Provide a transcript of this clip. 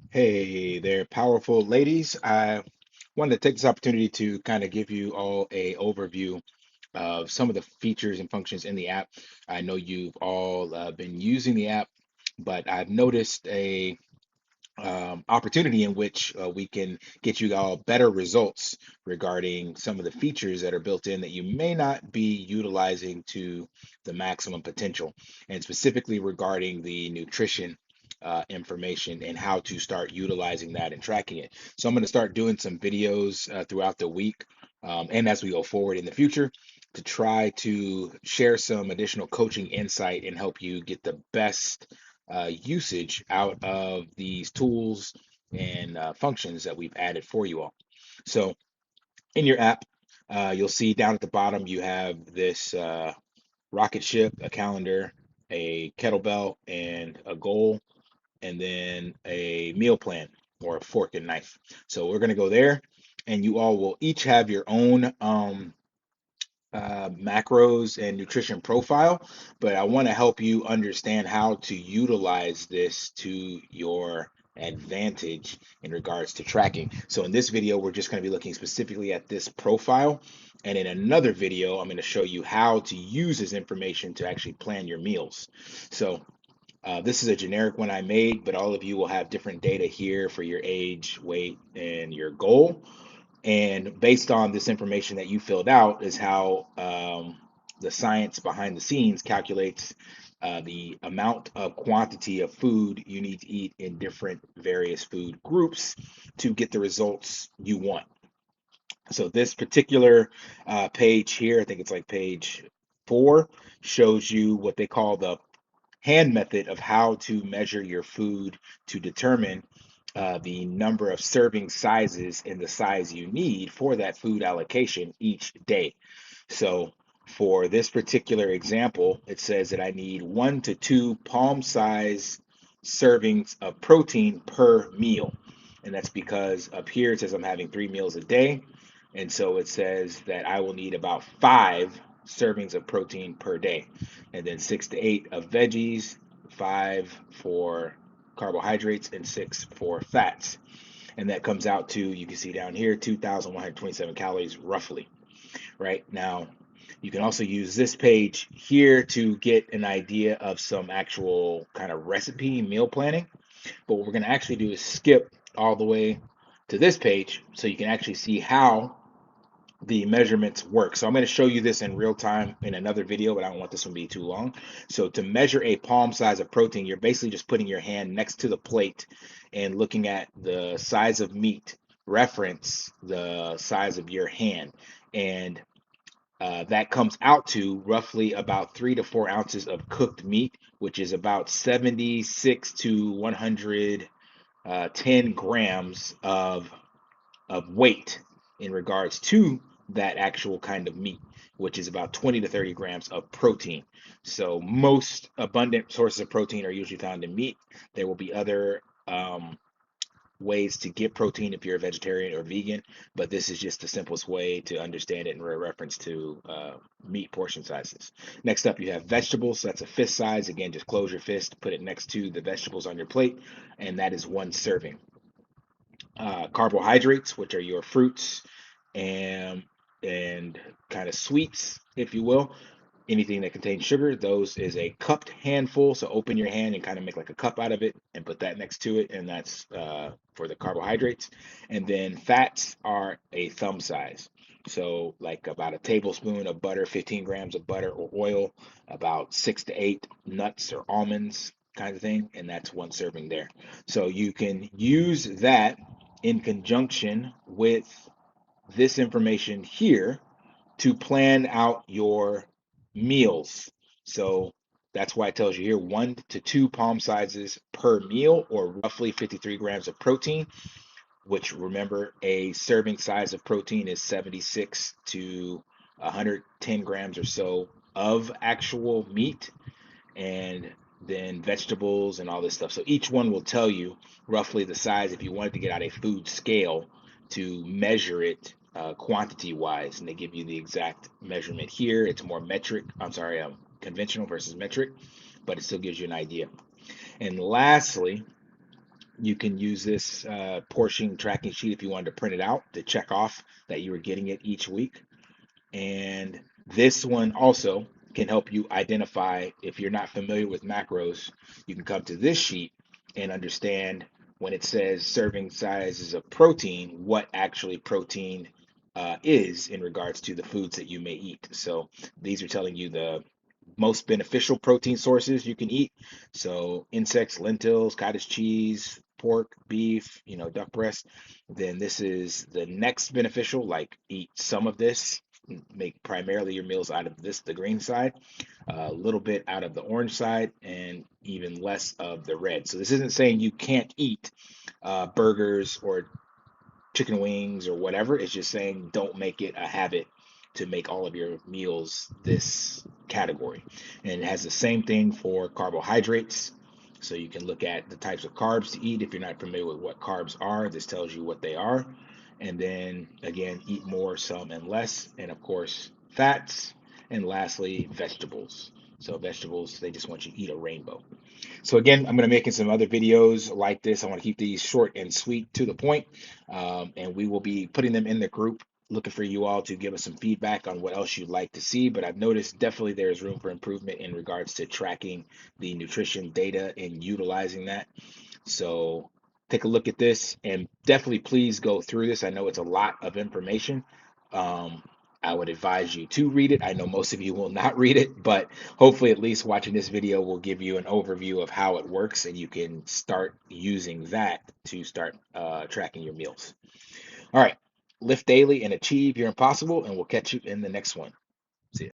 Hey there, powerful ladies. I wanted to take this opportunity to kind of give you all a overview of some of the features and functions in the app. I know you've all been using the app, but I've noticed a opportunity in which we can get you all better results regarding some of the features that are built in that you may not be utilizing to the maximum potential, and specifically regarding the nutrition information and how to start utilizing that and tracking it. So I'm going to start doing some videos throughout the week and as we go forward in the future to try to share some additional coaching insight and help you get the best usage out of these tools and functions that we've added for you all. So in your app, you'll see down at the bottom you have this rocket ship, a calendar, a kettlebell, and a goal, and then a meal plan or a fork and knife. So we're going to go there, and you all will each have your own macros and nutrition profile, but I want to help you understand how to utilize this to your advantage in regards to tracking. So in this video, we're just going to be looking specifically at this profile. And in another video, I'm going to show you how to use this information to actually plan your meals. So this is a generic one I made, but all of you will have different data here for your age, weight, and your goal. And based on this information that you filled out is how the science behind the scenes calculates the amount of quantity of food you need to eat in different various food groups to get the results you want. So this particular page here, I think it's like page 4, shows you what they call the hand method of how to measure your food to determine the number of serving sizes and the size you need for that food allocation each day. So for this particular example, it says that I need 1 to 2 palm size servings of protein per meal. And that's because up here it says I'm having 3 meals a day. And so it says that I will need about 5 servings of protein per day, and then 6 to 8 of veggies, 5 for carbohydrates, and 6 for fats. And that comes out to, you can see down here, 2,127 calories roughly, right? Now, you can also use this page here to get an idea of some actual kind of recipe meal planning. But what we're going to actually do is skip all the way to this page so you can actually see how the measurements work. So I'm going to show you this in real time in another video, but I don't want this one to be too long. So to measure a palm size of protein, you're basically just putting your hand next to the plate and looking at the size of meat, reference the size of your hand. And that comes out to roughly about 3 to 4 ounces of cooked meat, which is about 76 to 110 grams of weight in regards to that actual kind of meat, which is about 20 to 30 grams of protein. So most abundant sources of protein are usually found in meat. There will be other ways to get protein if you're a vegetarian or vegan, but this is just the simplest way to understand it in reference to meat portion sizes. Next up, you have vegetables. So that's a fist size. Again, just close your fist, put it next to the vegetables on your plate, and that is 1 serving. Carbohydrates, which are your fruits and kind of sweets, if you will. Anything that contains sugar, those is a cupped handful. So open your hand and kind of make like a cup out of it and put that next to it, and that's for the carbohydrates. And then fats are a thumb size. So like about a tablespoon of butter, 15 grams of butter or oil, about 6 to 8 nuts or almonds kind of thing, and that's 1 serving there. So you can use that in conjunction with this information here to plan out your meals. So that's why it tells you here 1 to 2 palm sizes per meal, or roughly 53 grams of protein, which remember a serving size of protein is 76 to 110 grams or so of actual meat, and then vegetables and all this stuff. So each one will tell you roughly the size if you wanted to get out a food scale to measure it quantity wise, and they give you the exact measurement here. It's more metric, I'm sorry, conventional versus metric, but it still gives you an idea. And lastly, You can use this portion tracking sheet if you wanted to print it out to check off that you were getting it each week. And this one also can help you identify if you're not familiar with macros. You can come to this sheet and understand when it says serving sizes of protein, what actually protein is in regards to the foods that you may eat. So these are telling you the most beneficial protein sources you can eat. So insects, lentils, cottage cheese, pork, beef, duck breast. Then this is the next beneficial, like eat some of this, make primarily your meals out of this, the green side, a little bit out of the orange side, and even less of the red. So this isn't saying you can't eat burgers or chicken wings or whatever. It's just saying don't make it a habit to make all of your meals this category. And it has the same thing for carbohydrates. So you can look at the types of carbs to eat. If you're not familiar with what carbs are, this tells you what they are. And then again, eat more, some, and less. And of course, fats. And lastly, vegetables. So vegetables, they just want you to eat a rainbow. So again, I'm going to be making some other videos like this. I want to keep these short and sweet to the point. And we will be putting them in the group, looking for you all to give us some feedback on what else you'd like to see. But I've noticed definitely there's room for improvement in regards to tracking the nutrition data and utilizing that. So take a look at this and definitely please go through this. I know it's a lot of information. Um, I would advise you to read it. I know most of you will not read it, but hopefully at least watching this video will give you an overview of how it works and you can start using that to start tracking your meals. All right, lift daily and achieve your impossible, and we'll catch you in the next one.